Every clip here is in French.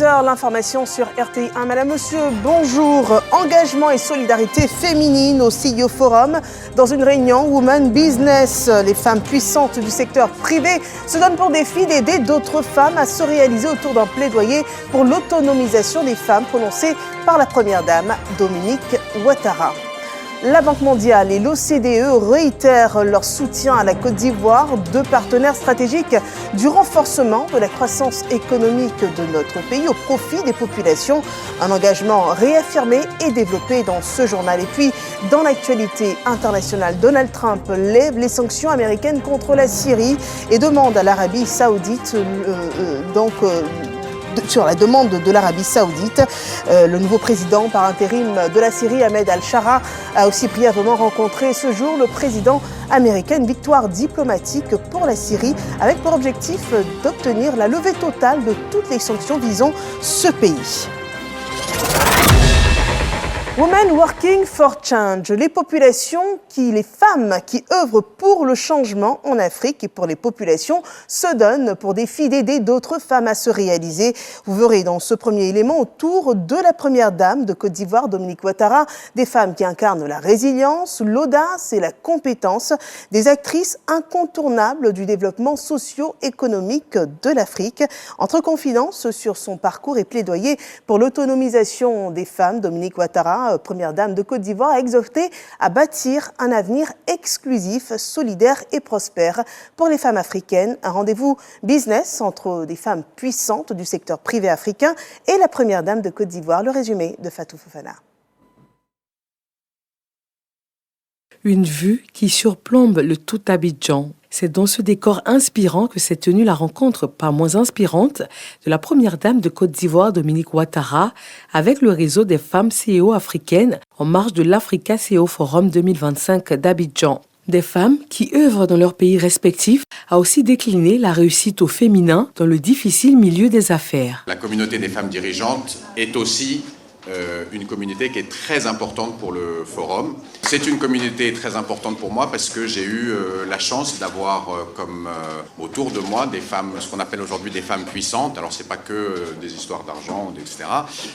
13h, l'information sur RTI1. Madame, monsieur, bonjour. Engagement et solidarité féminine au CEO Forum. Dans une réunion Women Business, les femmes puissantes du secteur privé se donnent pour défi d'aider d'autres femmes à se réaliser autour d'un plaidoyer pour l'autonomisation des femmes prononcé par la première dame, Dominique Ouattara. La Banque mondiale et l'OCDE réitèrent leur soutien à la Côte d'Ivoire, deux partenaires stratégiques du renforcement de la croissance économique de notre pays au profit des populations. Un engagement réaffirmé et développé dans ce journal. Et puis, dans l'actualité internationale, Donald Trump lève les sanctions américaines contre la Syrie et demande à l'Arabie saoudite sur la demande de l'Arabie saoudite. Le nouveau président par intérim de la Syrie, Ahmed al-Shara, a aussi brièvement rencontré ce jour le président américain. Une victoire diplomatique pour la Syrie avec pour objectif d'obtenir la levée totale de toutes les sanctions visant ce pays. Women Working for Change, les femmes qui œuvrent pour le changement en Afrique et pour les populations se donnent pour défi d'aider d'autres femmes à se réaliser. Vous verrez dans ce premier élément autour de la première dame de Côte d'Ivoire, Dominique Ouattara, des femmes qui incarnent la résilience, l'audace et la compétence, des actrices incontournables du développement socio-économique de l'Afrique. Entre confidences sur son parcours et plaidoyer pour l'autonomisation des femmes, Dominique Ouattara, première dame de Côte d'Ivoire, a exhorté à bâtir un avenir exclusif, solidaire et prospère pour les femmes africaines. Un rendez-vous business entre des femmes puissantes du secteur privé africain et la première dame de Côte d'Ivoire. Le résumé de Fatou Fofana. Une vue qui surplombe le tout Abidjan. C'est dans ce décor inspirant que s'est tenue la rencontre, pas moins inspirante, de la première dame de Côte d'Ivoire, Dominique Ouattara, avec le réseau des femmes CEO africaines en marge de l'Africa CEO Forum 2025 d'Abidjan. Des femmes qui œuvrent dans leurs pays respectifs a aussi décliné la réussite au féminin dans le difficile milieu des affaires. La communauté des femmes dirigeantes est aussi une communauté qui est très importante pour le forum. C'est une communauté très importante pour moi parce que j'ai eu la chance d'avoir autour de moi des femmes, ce qu'on appelle aujourd'hui des femmes puissantes. Alors c'est pas que des histoires d'argent, etc.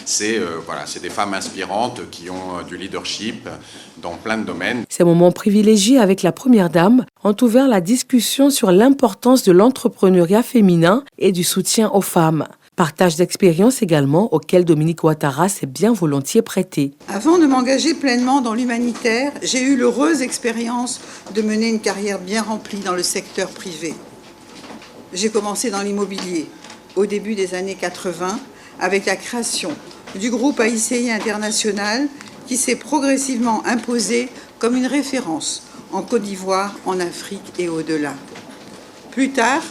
C'est des femmes inspirantes qui ont du leadership dans plein de domaines. Ces moments privilégiés avec la première dame ont ouvert la discussion sur l'importance de l'entrepreneuriat féminin et du soutien aux femmes. Partage d'expériences également auquel Dominique Ouattara s'est bien volontiers prêté. Avant de m'engager pleinement dans l'humanitaire, j'ai eu l'heureuse expérience de mener une carrière bien remplie dans le secteur privé. J'ai commencé dans l'immobilier au début des années 80 avec la création du groupe AICI International qui s'est progressivement imposé comme une référence en Côte d'Ivoire, en Afrique et au-delà. Plus tard,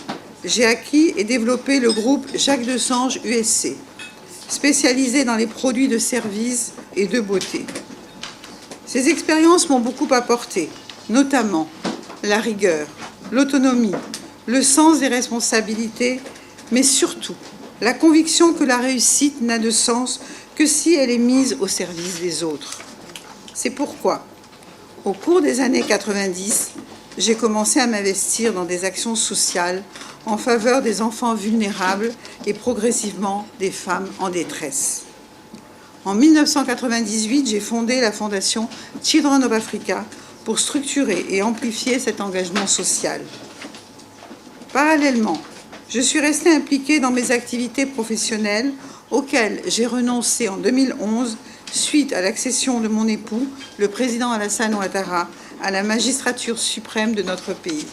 j'ai acquis et développé le groupe Jacques Desange USC, spécialisé dans les produits de services et de beauté. Ces expériences m'ont beaucoup apporté, notamment la rigueur, l'autonomie, le sens des responsabilités, mais surtout la conviction que la réussite n'a de sens que si elle est mise au service des autres. C'est pourquoi, au cours des années 90, j'ai commencé à m'investir dans des actions sociales en faveur des enfants vulnérables et progressivement des femmes en détresse. En 1998, j'ai fondé la fondation Children of Africa pour structurer et amplifier cet engagement social. Parallèlement, je suis restée impliquée dans mes activités professionnelles auxquelles j'ai renoncé en 2011 suite à l'accession de mon époux, le président Alassane Ouattara, à la magistrature suprême de notre pays.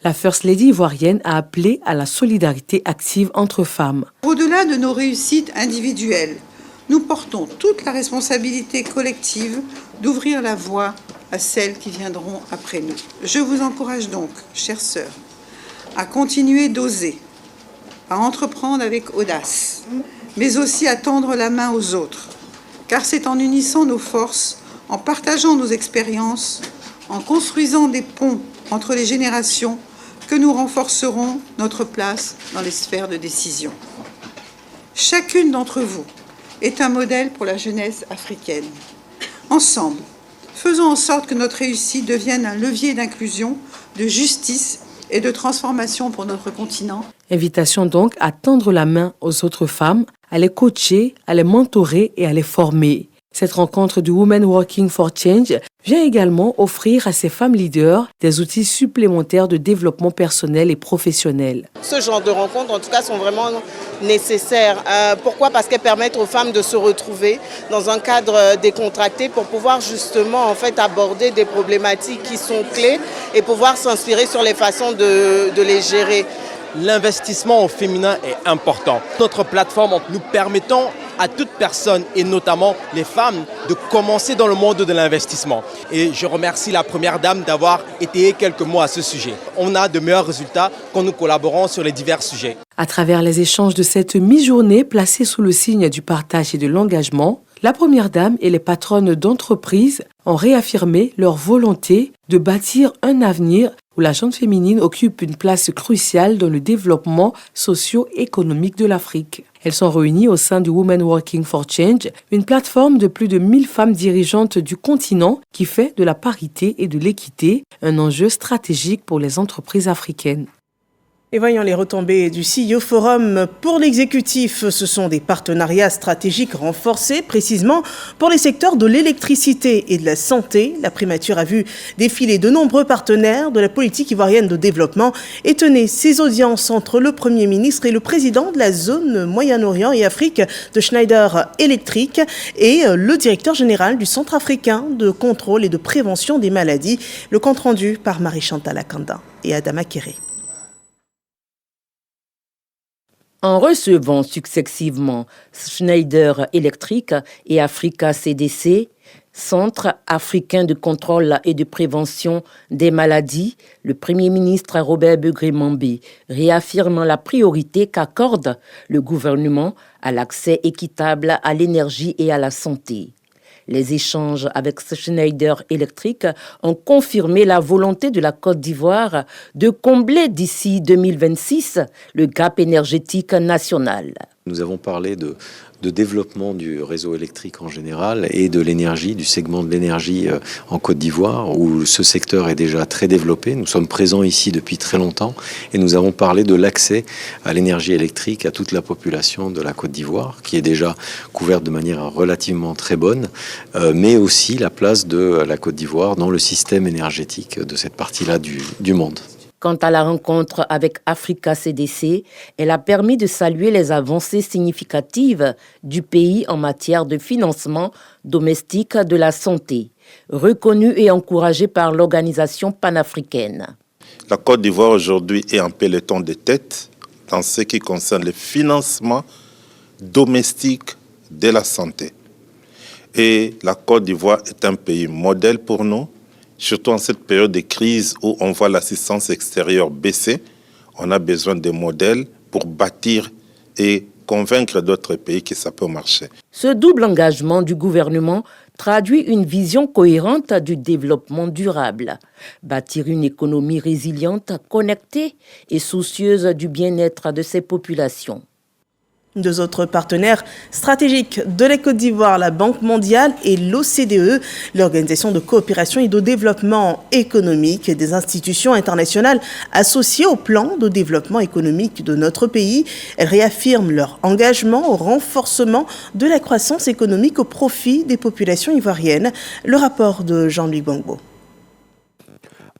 La First Lady ivoirienne a appelé à la solidarité active entre femmes. Au-delà de nos réussites individuelles, nous portons toute la responsabilité collective d'ouvrir la voie à celles qui viendront après nous. Je vous encourage donc, chères sœurs, à continuer d'oser, à entreprendre avec audace, mais aussi à tendre la main aux autres, car c'est en unissant nos forces, en partageant nos expériences, en construisant des ponts entre les générations que nous renforcerons notre place dans les sphères de décision. Chacune d'entre vous est un modèle pour la jeunesse africaine. Ensemble, faisons en sorte que notre réussite devienne un levier d'inclusion, de justice et de transformation pour notre continent. Invitation donc à tendre la main aux autres femmes, à à les coacher, à les mentorer et à les former. Cette rencontre du Women Working for Change vient également offrir à ces femmes leaders des outils supplémentaires de développement personnel et professionnel. Ce genre de rencontres, en tout cas, sont vraiment nécessaires. Pourquoi ? Parce qu'elles permettent aux femmes de se retrouver dans un cadre décontracté pour pouvoir justement aborder des problématiques qui sont clés et pouvoir s'inspirer sur les façons de les gérer. L'investissement au féminin est important. Notre plateforme, nous permettons à toute personne, et notamment les femmes, de commencer dans le monde de l'investissement. Et je remercie la Première Dame d'avoir étayé quelques mots à ce sujet. On a de meilleurs résultats quand nous collaborons sur les divers sujets. À travers les échanges de cette mi-journée placée sous le signe du partage et de l'engagement, la Première Dame et les patronnes d'entreprises ont réaffirmé leur volonté de bâtir un avenir où la gente féminine occupe une place cruciale dans le développement socio-économique de l'Afrique. Elles sont réunies au sein du Women Working for Change, une plateforme de plus de 1000 femmes dirigeantes du continent qui fait de la parité et de l'équité un enjeu stratégique pour les entreprises africaines. Et voyons les retombées du CEO Forum. Pour l'exécutif, ce sont des partenariats stratégiques renforcés, précisément pour les secteurs de l'électricité et de la santé. La primature a vu défiler de nombreux partenaires de la politique ivoirienne de développement et tenait ses audiences entre le Premier ministre et le président de la zone Moyen-Orient et Afrique de Schneider Electric et le directeur général du Centre africain de contrôle et de prévention des maladies. Le compte rendu par Marie-Chantal Akanda et Adama Kéré. En recevant successivement Schneider Electric et Africa CDC, Centre africain de contrôle et de prévention des maladies, le Premier ministre Robert Begré-Mambé réaffirme la priorité qu'accorde le gouvernement à l'accès équitable à l'énergie et à la santé. Les échanges avec Schneider Electric ont confirmé la volonté de la Côte d'Ivoire de combler d'ici 2026 le gap énergétique national. Nous avons parlé de développement du réseau électrique en général et de l'énergie, du segment de l'énergie en Côte d'Ivoire, où ce secteur est déjà très développé. Nous sommes présents ici depuis très longtemps et nous avons parlé de l'accès à l'énergie électrique à toute la population de la Côte d'Ivoire, qui est déjà couverte de manière relativement très bonne, mais aussi la place de la Côte d'Ivoire dans le système énergétique de cette partie-là du monde. Quant à la rencontre avec Africa CDC, elle a permis de saluer les avancées significatives du pays en matière de financement domestique de la santé, reconnue et encouragée par l'organisation panafricaine. La Côte d'Ivoire aujourd'hui est en peloton de tête dans ce qui concerne le financement domestique de la santé. Et la Côte d'Ivoire est un pays modèle pour nous. Surtout en cette période de crise où on voit l'assistance extérieure baisser, on a besoin de modèles pour bâtir et convaincre d'autres pays que ça peut marcher. Ce double engagement du gouvernement traduit une vision cohérente du développement durable. Bâtir une économie résiliente, connectée et soucieuse du bien-être de ses populations. Deux autres partenaires stratégiques de la Côte d'Ivoire, la Banque mondiale et l'OCDE, l'Organisation de coopération et de développement économique, des institutions internationales associées au plan de développement économique de notre pays. Elles réaffirment leur engagement au renforcement de la croissance économique au profit des populations ivoiriennes. Le rapport de Jean-Louis Gbangbo.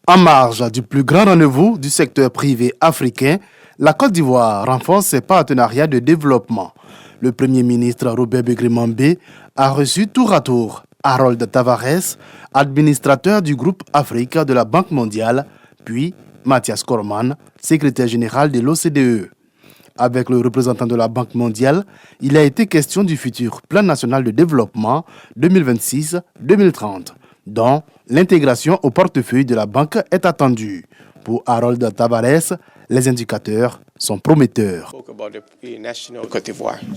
En marge du plus grand rendez-vous du secteur privé africain, la Côte d'Ivoire renforce ses partenariats de développement. Le Premier ministre Robert Begré-Mambé a reçu tour à tour Harold Tavares, administrateur du groupe Afrique de la Banque mondiale, puis Mathias Cormann, secrétaire général de l'OCDE. Avec le représentant de la Banque mondiale, il a été question du futur Plan national de développement 2026-2030, dont l'intégration au portefeuille de la banque est attendue. Pour Harold Tavares, les indicateurs sont prometteurs.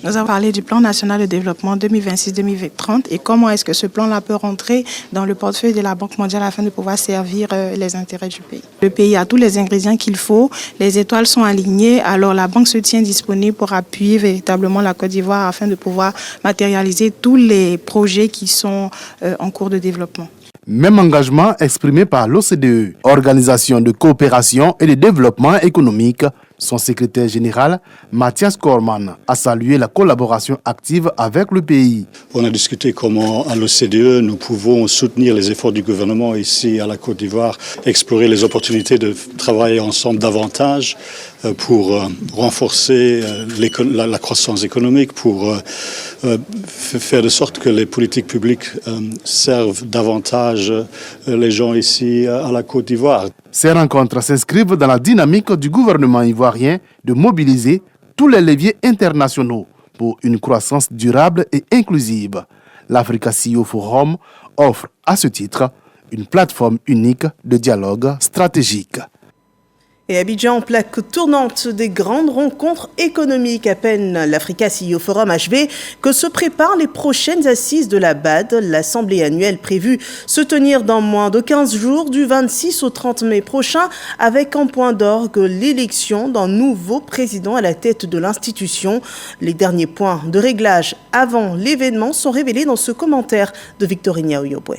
Nous avons parlé du plan national de développement 2026-2030 et comment est-ce que ce plan-là peut rentrer dans le portefeuille de la Banque mondiale afin de pouvoir servir les intérêts du pays. Le pays a tous les ingrédients qu'il faut, les étoiles sont alignées, alors la banque se tient disponible pour appuyer véritablement la Côte d'Ivoire afin de pouvoir matérialiser tous les projets qui sont en cours de développement. Même engagement exprimé par l'OCDE, Organisation de coopération et de développement économique. Son secrétaire général, Mathias Korman, a salué la collaboration active avec le pays. On a discuté comment, à l'OCDE, nous pouvons soutenir les efforts du gouvernement ici à la Côte d'Ivoire, explorer les opportunités de travailler ensemble davantage pour renforcer la croissance économique, pour faire de sorte que les politiques publiques servent davantage les gens ici à la Côte d'Ivoire. Ces rencontres s'inscrivent dans la dynamique du gouvernement ivoirien de mobiliser tous les leviers internationaux pour une croissance durable et inclusive. L'Africa CEO Forum offre à ce titre une plateforme unique de dialogue stratégique. Et Abidjan, plaque tournante des grandes rencontres économiques. À peine l'Africa CEO Forum achevé que se préparent les prochaines assises de la BAD, l'assemblée annuelle prévue se tenir dans moins de 15 jours, du 26 au 30 mai prochain, avec en point d'orgue l'élection d'un nouveau président à la tête de l'institution. Les derniers points de réglage avant l'événement sont révélés dans ce commentaire de Victorine Oyobwe.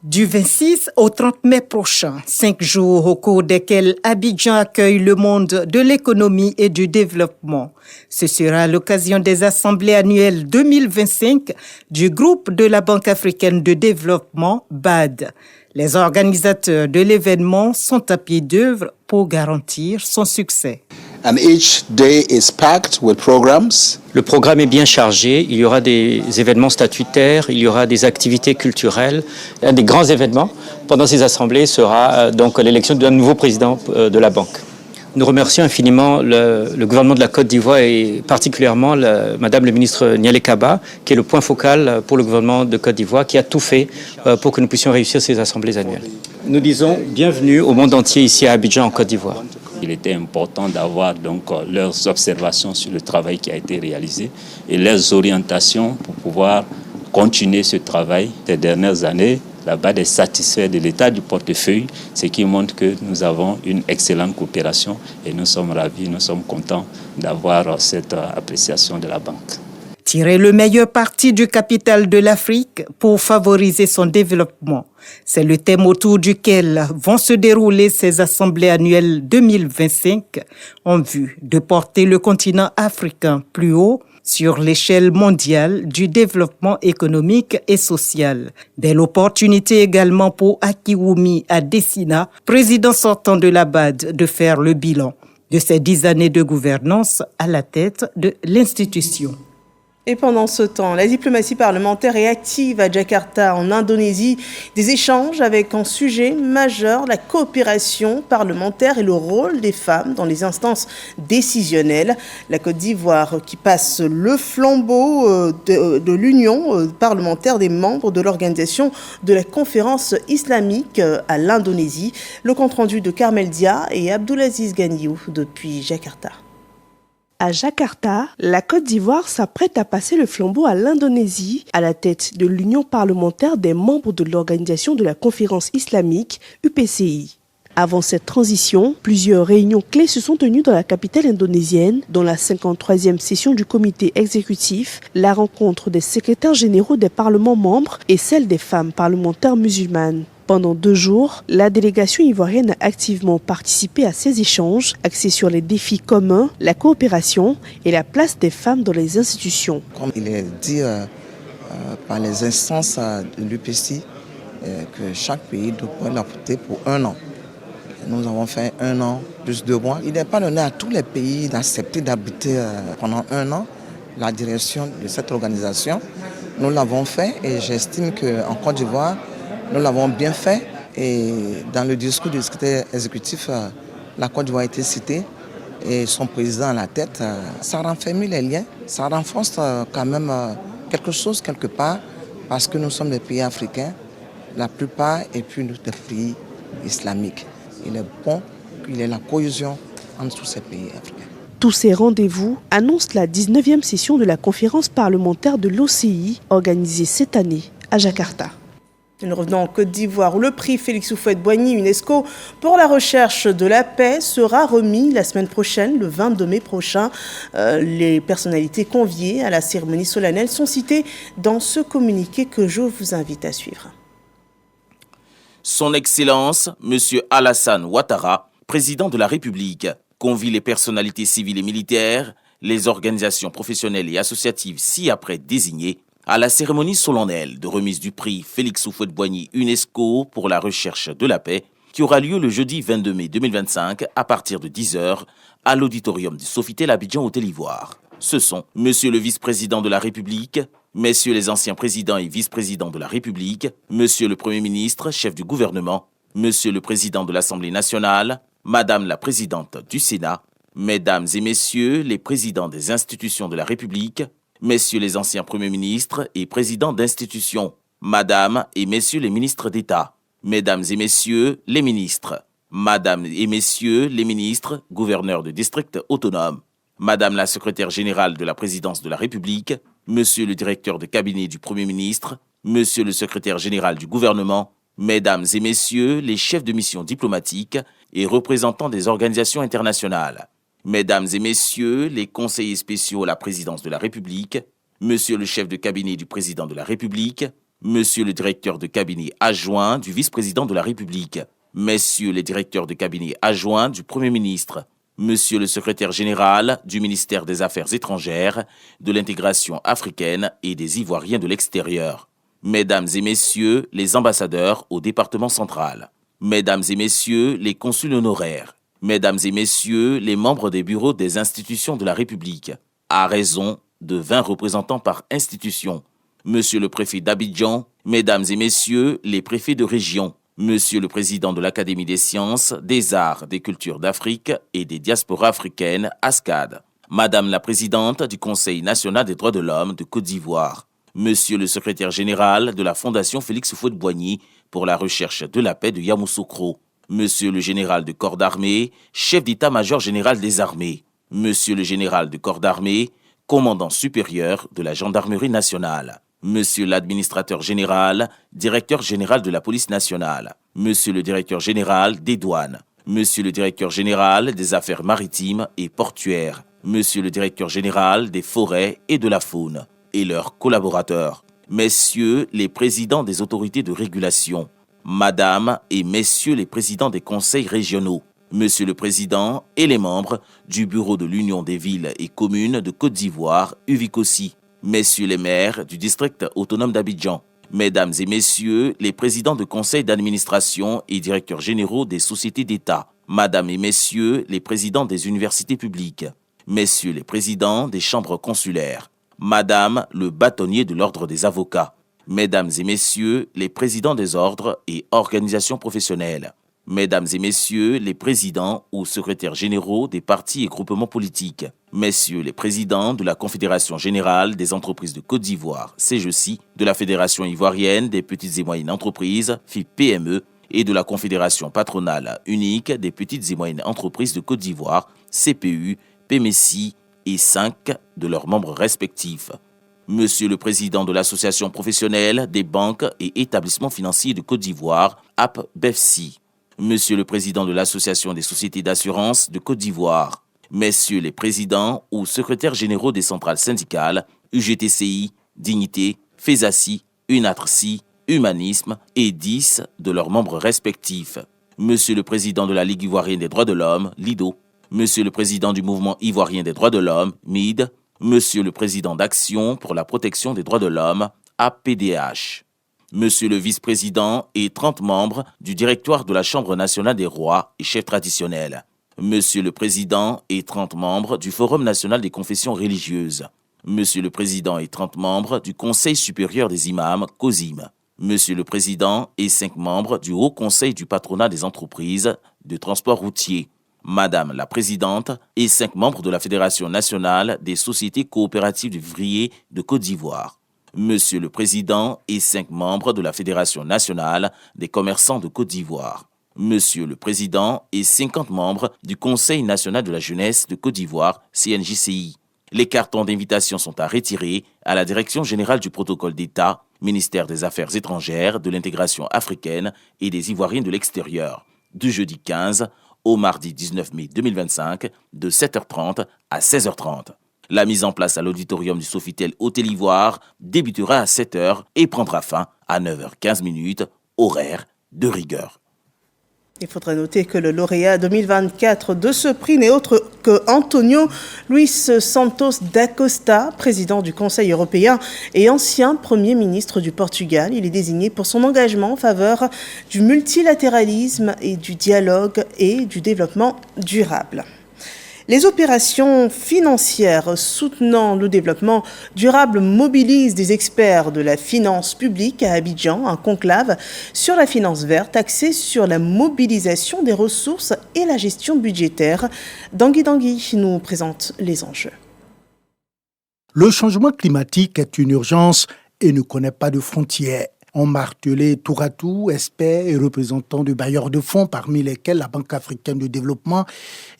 Du 26 au 30 mai prochain, 5 jours au cours desquels Abidjan accueille le monde de l'économie et du développement. Ce sera l'occasion des assemblées annuelles 2025 du groupe de la Banque africaine de développement, BAD. Les organisateurs de l'événement sont à pied d'œuvre pour garantir son succès. And each day is packed with programs. Le programme est bien chargé. Il y aura des événements statutaires, il y aura des activités culturelles. Un des grands événements pendant ces assemblées sera donc l'élection d'un nouveau président de la banque. Nous remercions infiniment le gouvernement de la Côte d'Ivoire et particulièrement Madame le ministre Nialé Kaba, qui est le point focal pour le gouvernement de Côte d'Ivoire, qui a tout fait pour que nous puissions réussir ces assemblées annuelles. Nous disons bienvenue au monde entier ici à Abidjan, en Côte d'Ivoire. Il était important d'avoir donc leurs observations sur le travail qui a été réalisé et leurs orientations pour pouvoir continuer ce travail. Ces dernières années, la BAD est satisfait de l'état du portefeuille, ce qui montre que nous avons une excellente coopération et nous sommes ravis, nous sommes contents d'avoir cette appréciation de la banque. Tirer le meilleur parti du capital de l'Afrique pour favoriser son développement. C'est le thème autour duquel vont se dérouler ces assemblées annuelles 2025 en vue de porter le continent africain plus haut sur l'échelle mondiale du développement économique et social. Belle opportunité également pour Akiwumi Adesina, président sortant de la BAD, de faire le bilan de ces 10 années de gouvernance à la tête de l'institution. Et pendant ce temps, la diplomatie parlementaire est active à Jakarta, en Indonésie. Des échanges avec un sujet majeur, la coopération parlementaire et le rôle des femmes dans les instances décisionnelles. La Côte d'Ivoire qui passe le flambeau de l'union parlementaire des membres de l'organisation de la conférence islamique à l'Indonésie. Le compte-rendu de Carmel Dia et Abdulaziz Ganiou depuis Jakarta. À Jakarta, la Côte d'Ivoire s'apprête à passer le flambeau à l'Indonésie, à la tête de l'Union parlementaire des membres de l'Organisation de la Conférence islamique, UPCI. Avant cette transition, plusieurs réunions clés se sont tenues dans la capitale indonésienne, dont la 53e session du comité exécutif, la rencontre des secrétaires généraux des parlements membres et celle des femmes parlementaires musulmanes. Pendant 2 jours, la délégation ivoirienne a activement participé à ces échanges axés sur les défis communs, la coopération et la place des femmes dans les institutions. Comme il est dit par les instances de l'UPC, que chaque pays doit l'apporter pour 1 an. Nous avons fait 1 an plus 2 mois. Il n'est pas donné à tous les pays d'accepter d'habiter pendant 1 an la direction de cette organisation. Nous l'avons fait et j'estime qu'en Côte d'Ivoire, nous l'avons bien fait et dans le discours du secrétaire exécutif, la Côte d'Ivoire a été citée et son président à la tête. Ça renferme les liens, ça renforce quand même quelque chose quelque part parce que nous sommes des pays africains, la plupart et puis des pays islamiques. Il est bon qu'il y ait la cohésion entre tous ces pays africains. Tous ces rendez-vous annoncent la 19e session de la conférence parlementaire de l'OCI organisée cette année à Jakarta. Nous revenons en Côte d'Ivoire où le prix Félix Houphouët-Boigny UNESCO pour la recherche de la paix sera remis la semaine prochaine, le 22 mai prochain. Les personnalités conviées à la cérémonie solennelle sont citées dans ce communiqué que je vous invite à suivre. Son Excellence, M. Alassane Ouattara, président de la République, convie les personnalités civiles et militaires, les organisations professionnelles et associatives ci-après désignées, à la cérémonie solennelle de remise du prix Félix Houphouët-Boigny UNESCO pour la recherche de la paix, qui aura lieu le jeudi 22 mai 2025 à partir de 10h à l'auditorium du Sofitel Abidjan Hôtel Ivoire. Ce sont Monsieur le vice-président de la République, Messieurs les anciens présidents et vice-présidents de la République, Monsieur le Premier ministre, chef du gouvernement, Monsieur le président de l'Assemblée nationale, Madame la présidente du Sénat, Mesdames et Messieurs les présidents des institutions de la République, Messieurs les anciens premiers ministres et présidents d'institutions, Madame et Messieurs les ministres d'État, Mesdames et Messieurs les ministres, Madame et Messieurs les ministres, gouverneurs de districts autonomes, Madame la secrétaire générale de la présidence de la République, Monsieur le directeur de cabinet du Premier ministre, Monsieur le secrétaire général du gouvernement, Mesdames et Messieurs les chefs de mission diplomatiques et représentants des organisations internationales, Mesdames et Messieurs les conseillers spéciaux à la présidence de la République, Monsieur le chef de cabinet du président de la République, Monsieur le directeur de cabinet adjoint du vice-président de la République, Messieurs les directeurs de cabinet adjoints du Premier ministre, Monsieur le secrétaire général du ministère des Affaires étrangères, de l'intégration africaine et des Ivoiriens de l'extérieur, Mesdames et Messieurs les ambassadeurs au département central, Mesdames et Messieurs les consuls honoraires, Mesdames et Messieurs les membres des bureaux des institutions de la République, à raison de 20 représentants par institution, Monsieur le préfet d'Abidjan, Mesdames et Messieurs les préfets de région, Monsieur le président de l'Académie des sciences, des arts, des cultures d'Afrique et des diasporas africaines, ASCAD, Madame la présidente du Conseil national des droits de l'homme de Côte d'Ivoire, Monsieur le secrétaire général de la Fondation Félix Houphouët-Boigny pour la recherche de la paix de Yamoussoukro, Monsieur le général de corps d'armée, chef d'état-major général des armées, Monsieur le général de corps d'armée, commandant supérieur de la gendarmerie nationale, Monsieur l'administrateur général, directeur général de la police nationale, Monsieur le directeur général des douanes, Monsieur le directeur général des affaires maritimes et portuaires, Monsieur le directeur général des forêts et de la faune, et leurs collaborateurs, Messieurs les présidents des autorités de régulation, Madame et Messieurs les présidents des conseils régionaux, Monsieur le Président et les membres du Bureau de l'Union des villes et communes de Côte d'Ivoire, UVICOSI, Messieurs les maires du district autonome d'Abidjan, Mesdames et Messieurs les présidents de conseils d'administration et directeurs généraux des sociétés d'État, Madame et Messieurs les présidents des universités publiques, Messieurs les présidents des chambres consulaires, Madame le bâtonnier de l'ordre des avocats, Mesdames et Messieurs les présidents des ordres et organisations professionnelles, Mesdames et Messieurs les présidents ou secrétaires généraux des partis et groupements politiques, Messieurs les présidents de la Confédération générale des entreprises de Côte d'Ivoire, CGECI, de la Fédération ivoirienne des petites et moyennes entreprises, FIPME, et de la Confédération patronale unique des petites et moyennes entreprises de Côte d'Ivoire, CPU, PMECI et 5 de leurs membres respectifs. Monsieur le Président de l'Association professionnelle des banques et établissements financiers de Côte d'Ivoire, APBEFSI, Monsieur le Président de l'Association des sociétés d'assurance de Côte d'Ivoire, Messieurs les présidents ou secrétaires généraux des centrales syndicales, UGTCI, Dignité, FESACI, UNATRCI, Humanisme et 10 de leurs membres respectifs, Monsieur le Président de la Ligue ivoirienne des droits de l'homme, LIDO, Monsieur le Président du Mouvement ivoirien des droits de l'homme, MID, Monsieur le Président d'Action pour la protection des droits de l'homme, APDH, Monsieur le Vice-président et 30 membres du directoire de la Chambre nationale des rois et chefs traditionnels, Monsieur le Président et 30 membres du Forum national des confessions religieuses, Monsieur le Président et 30 membres du Conseil supérieur des imams, COSIM, Monsieur le Président et 5 membres du Haut Conseil du patronat des entreprises de transport routier, Madame la Présidente et 5 membres de la Fédération nationale des sociétés coopératives d'ouvriers de Côte d'Ivoire, Monsieur le Président et 5 membres de la Fédération nationale des commerçants de Côte d'Ivoire, Monsieur le Président et 50 membres du Conseil national de la jeunesse de Côte d'Ivoire, CNJCI. Les cartons d'invitation sont à retirer à la Direction générale du protocole d'État, ministère des Affaires étrangères, de l'intégration africaine et des Ivoiriens de l'extérieur, du jeudi 15 au mardi 19 mai 2025, de 7h30 à 16h30. La mise en place à l'auditorium du Sofitel Hôtel Ivoire débutera à 7h et prendra fin à 9h15, horaire de rigueur. Il faudrait noter que le lauréat 2024 de ce prix n'est autre que Antonio Luis Santos da Costa, président du Conseil européen et ancien Premier ministre du Portugal. Il est désigné pour son engagement en faveur du multilatéralisme et du dialogue et du développement durable. Les opérations financières soutenant le développement durable mobilisent des experts de la finance publique à Abidjan, un conclave sur la finance verte axé sur la mobilisation des ressources et la gestion budgétaire. Dangui nous présente les enjeux. Le changement climatique est une urgence et ne connaît pas de frontières. Ont martelé tour à tour experts et représentants de bailleurs de fonds, parmi lesquels la Banque africaine de développement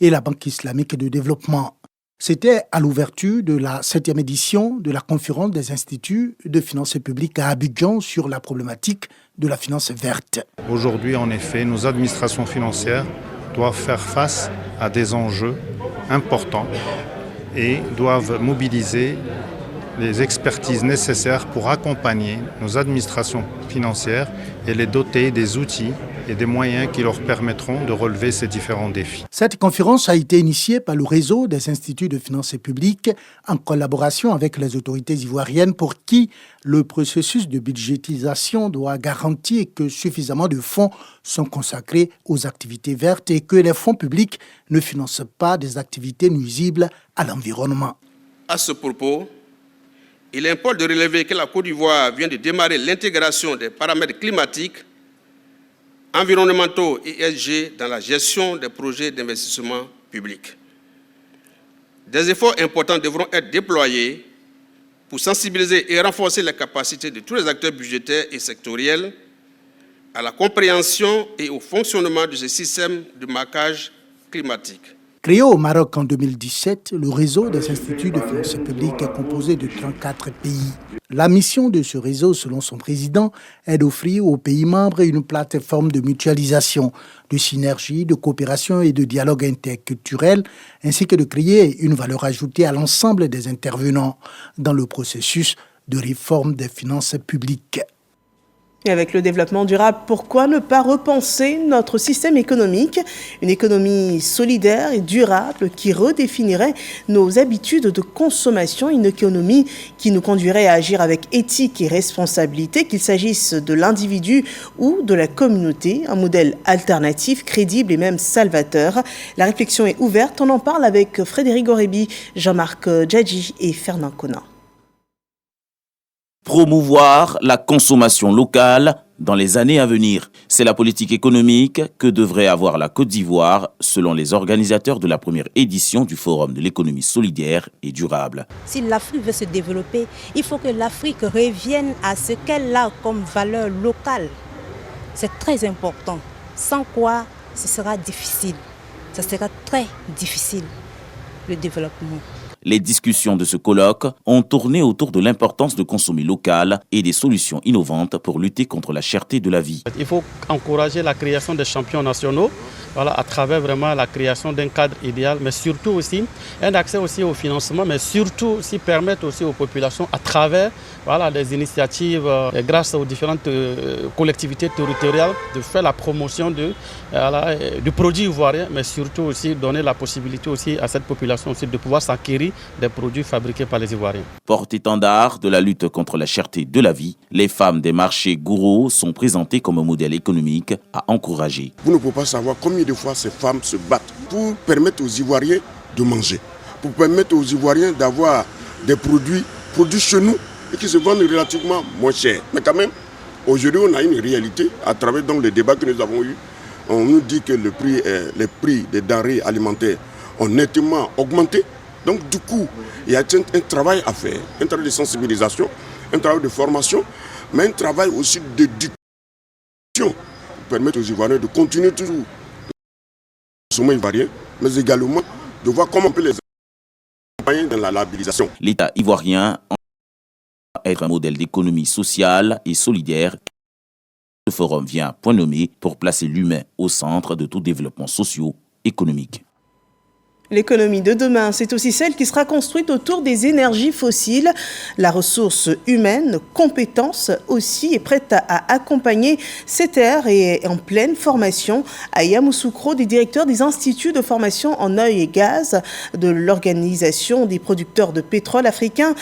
et la Banque islamique de développement. C'était à l'ouverture de la 7e édition de la conférence des instituts de finances publiques à Abidjan sur la problématique de la finance verte. Aujourd'hui, en effet, nos administrations financières doivent faire face à des enjeux importants et doivent mobiliser les expertises nécessaires pour accompagner nos administrations financières et les doter des outils et des moyens qui leur permettront de relever ces différents défis. Cette conférence a été initiée par le réseau des instituts de finances publiques en collaboration avec les autorités ivoiriennes pour qui le processus de budgétisation doit garantir que suffisamment de fonds sont consacrés aux activités vertes et que les fonds publics ne financent pas des activités nuisibles à l'environnement. À ce propos, il importe de relever que la Côte d'Ivoire vient de démarrer l'intégration des paramètres climatiques, environnementaux et ESG dans la gestion des projets d'investissement public. Des efforts importants devront être déployés pour sensibiliser et renforcer les capacités de tous les acteurs budgétaires et sectoriels à la compréhension et au fonctionnement de ce système de marquage climatique. Créé au Maroc en 2017, le réseau des instituts de finances publiques est composé de 34 pays. La mission de ce réseau, selon son président, est d'offrir aux pays membres une plateforme de mutualisation, de synergie, de coopération et de dialogue interculturel, ainsi que de créer une valeur ajoutée à l'ensemble des intervenants dans le processus de réforme des finances publiques. Et avec le développement durable, pourquoi ne pas repenser notre système économique? Une économie solidaire et durable qui redéfinirait nos habitudes de consommation, une économie qui nous conduirait à agir avec éthique et responsabilité, qu'il s'agisse de l'individu ou de la communauté, un modèle alternatif, crédible et même salvateur. La réflexion est ouverte, on en parle avec Frédéric Gorebi, Jean-Marc Djadji et Fernand Conan. Promouvoir la consommation locale dans les années à venir. C'est la politique économique que devrait avoir la Côte d'Ivoire selon les organisateurs de la première édition du Forum de l'économie solidaire et durable. Si l'Afrique veut se développer, il faut que l'Afrique revienne à ce qu'elle a comme valeur locale. C'est très important. Sans quoi, ce sera difficile. Ce sera très difficile, le développement. Les discussions de ce colloque ont tourné autour de l'importance de consommer local et des solutions innovantes pour lutter contre la cherté de la vie. Il faut encourager la création des champions nationaux, à travers vraiment la création d'un cadre idéal, mais surtout aussi un accès aussi au financement, mais surtout aussi permettre aussi aux populations à travers des initiatives grâce aux différentes collectivités territoriales de faire la promotion du produit ivoirien, mais surtout aussi donner la possibilité aussi à cette population aussi de pouvoir s'acquérir des produits fabriqués par les Ivoiriens. Porte-étendard de la lutte contre la cherté de la vie, les femmes des marchés gourous sont présentées comme un modèle économique à encourager. Vous ne pouvez pas savoir combien de fois ces femmes se battent pour permettre aux Ivoiriens de manger, pour permettre aux Ivoiriens d'avoir des produits chez nous et qui se vendent relativement moins cher. Mais quand même, aujourd'hui, on a une réalité à travers les débats que nous avons eus. On nous dit que les prix des denrées alimentaires ont nettement augmenté. Donc du coup, il y a un travail à faire, un travail de sensibilisation, un travail de formation, mais un travail aussi d'éducation pour permettre aux Ivoiriens de continuer toujours de consommer ivoirien, mais également de voir comment on peut les accompagner dans la labellisation. L'État ivoirien être un modèle d'économie sociale et solidaire. Ce forum vient à point nommé pour placer l'humain au centre de tout développement socio-économique. L'économie de demain, c'est aussi celle qui sera construite autour des énergies fossiles. La ressource humaine, compétence aussi, est prête à accompagner ces terres et est en pleine formation. À Yamoussoukro, des directeurs des instituts de formation en oil et gaz de l'Organisation des producteurs de pétrole africains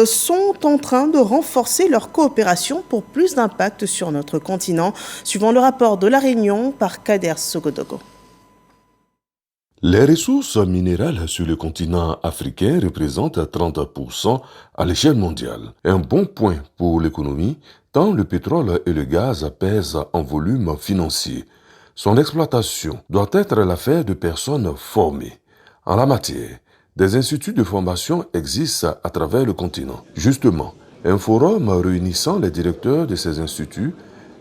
sont en train de renforcer leur coopération pour plus d'impact sur notre continent. Suivant le rapport de La Réunion par Kader Sogodogo. Les ressources minérales sur le continent africain représentent 30% à l'échelle mondiale. Un bon point pour l'économie, tant le pétrole et le gaz pèsent en volume financier. Son exploitation doit être l'affaire de personnes formées. En la matière, des instituts de formation existent à travers le continent. Justement, un forum réunissant les directeurs de ces instituts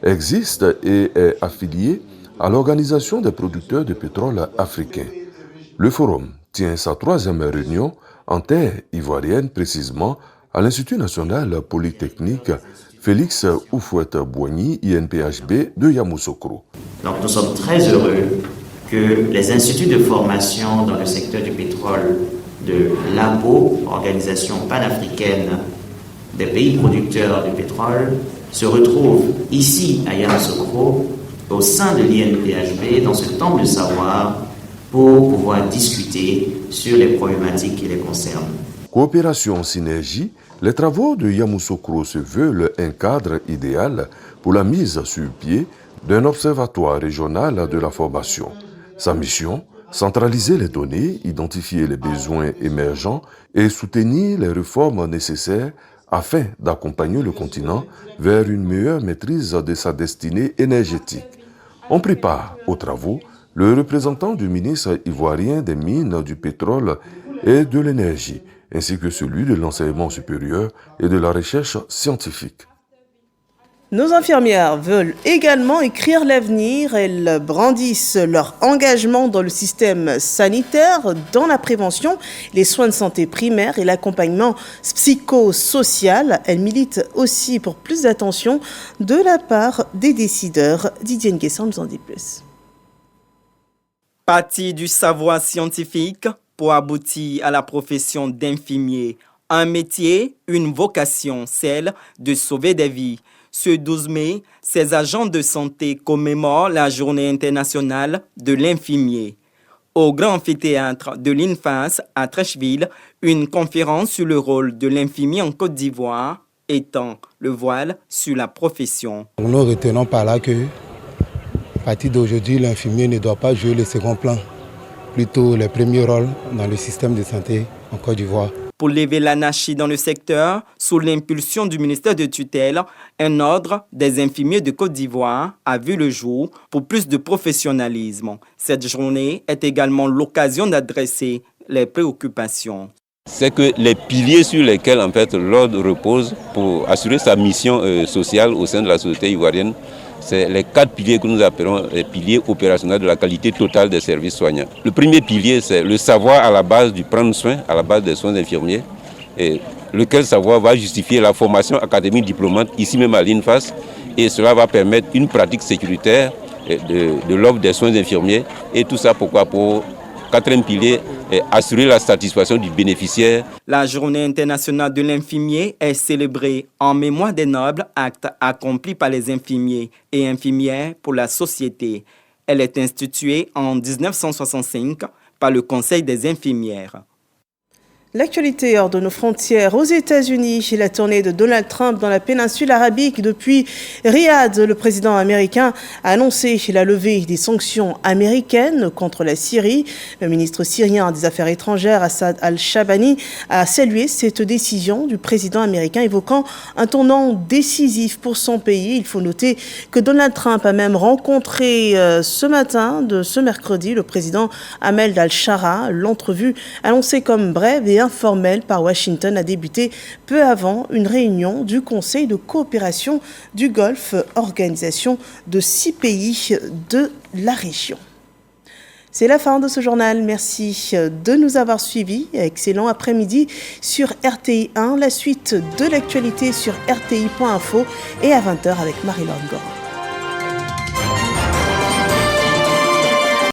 existe et est affilié à l'Organisation des producteurs de pétrole africains. Le forum tient sa 3e réunion en terre ivoirienne, précisément à l'Institut national polytechnique Félix Houphouët-Boigny, INPHB de Yamoussoukro. Donc nous sommes très heureux que les instituts de formation dans le secteur du pétrole de l'APO, Organisation panafricaine des pays producteurs de pétrole, se retrouvent ici à Yamoussoukro, au sein de l'INPHB, dans ce temple de savoir, pour pouvoir discuter sur les problématiques qui les concernent. Coopération synergie, les travaux de Yamoussoukro se veulent un cadre idéal pour la mise sur pied d'un observatoire régional de la formation. Sa mission, centraliser les données, identifier les besoins émergents et soutenir les réformes nécessaires afin d'accompagner le continent vers une meilleure maîtrise de sa destinée énergétique. On prépare aux travaux le représentant du ministre ivoirien des Mines, du Pétrole et de l'Énergie, ainsi que celui de l'enseignement supérieur et de la recherche scientifique. Nos infirmières veulent également écrire l'avenir. Elles brandissent leur engagement dans le système sanitaire, dans la prévention, les soins de santé primaires et l'accompagnement psychosocial. Elles militent aussi pour plus d'attention de la part des décideurs. Didier Nguessan nous en dit plus. Partie du savoir scientifique pour aboutir à la profession d'infirmier. Un métier, une vocation, celle de sauver des vies. Ce 12 mai, ces agents de santé commémorent la journée internationale de l'infirmier. Au grand amphithéâtre de l'INFAS à Trècheville, une conférence sur le rôle de l'infirmier en Côte d'Ivoire étend le voile sur la profession. Nous retenons par là que, à partir d'aujourd'hui, l'infirmier ne doit pas jouer le second plan, plutôt le premier rôle dans le système de santé en Côte d'Ivoire. Pour lever l'anarchie dans le secteur, sous l'impulsion du ministère de tutelle, un ordre des infirmiers de Côte d'Ivoire a vu le jour pour plus de professionnalisme. Cette journée est également l'occasion d'adresser les préoccupations. C'est que les piliers sur lesquels en fait, l'ordre repose pour assurer sa mission sociale au sein de la société ivoirienne, c'est les 4 piliers que nous appelons les piliers opérationnels de la qualité totale des services soignants. Le premier pilier, c'est le savoir à la base du prendre soin, à la base des soins infirmiers, et lequel savoir va justifier la formation académique diplômante, ici même à l'INFAS, et cela va permettre une pratique sécuritaire de l'offre des soins infirmiers, et tout ça pourquoi? Pour 4e pilier, assurer la satisfaction du bénéficiaire. La journée internationale de l'infirmier est célébrée en mémoire des nobles actes accomplis par les infirmiers et infirmières pour la société. Elle est instituée en 1965 par le Conseil des infirmières. L'actualité hors de nos frontières aux États-Unis, la tournée de Donald Trump dans la péninsule arabique depuis Riyad. Le président américain a annoncé la levée des sanctions américaines contre la Syrie. Le ministre syrien des Affaires étrangères, Assad al-Shabani, a salué cette décision du président américain, évoquant un tournant décisif pour son pays. Il faut noter que Donald Trump a même rencontré ce mercredi, le président Ahmed al-Shara. L'entrevue, annoncée comme brève et informelle par Washington, a débuté peu avant une réunion du Conseil de coopération du Golfe, organisation de 6 pays de la région. C'est la fin de ce journal. Merci de nous avoir suivis. Excellent après-midi sur RTI 1. La suite de l'actualité sur rti.info et à 20h avec Marie-Laure Gorin.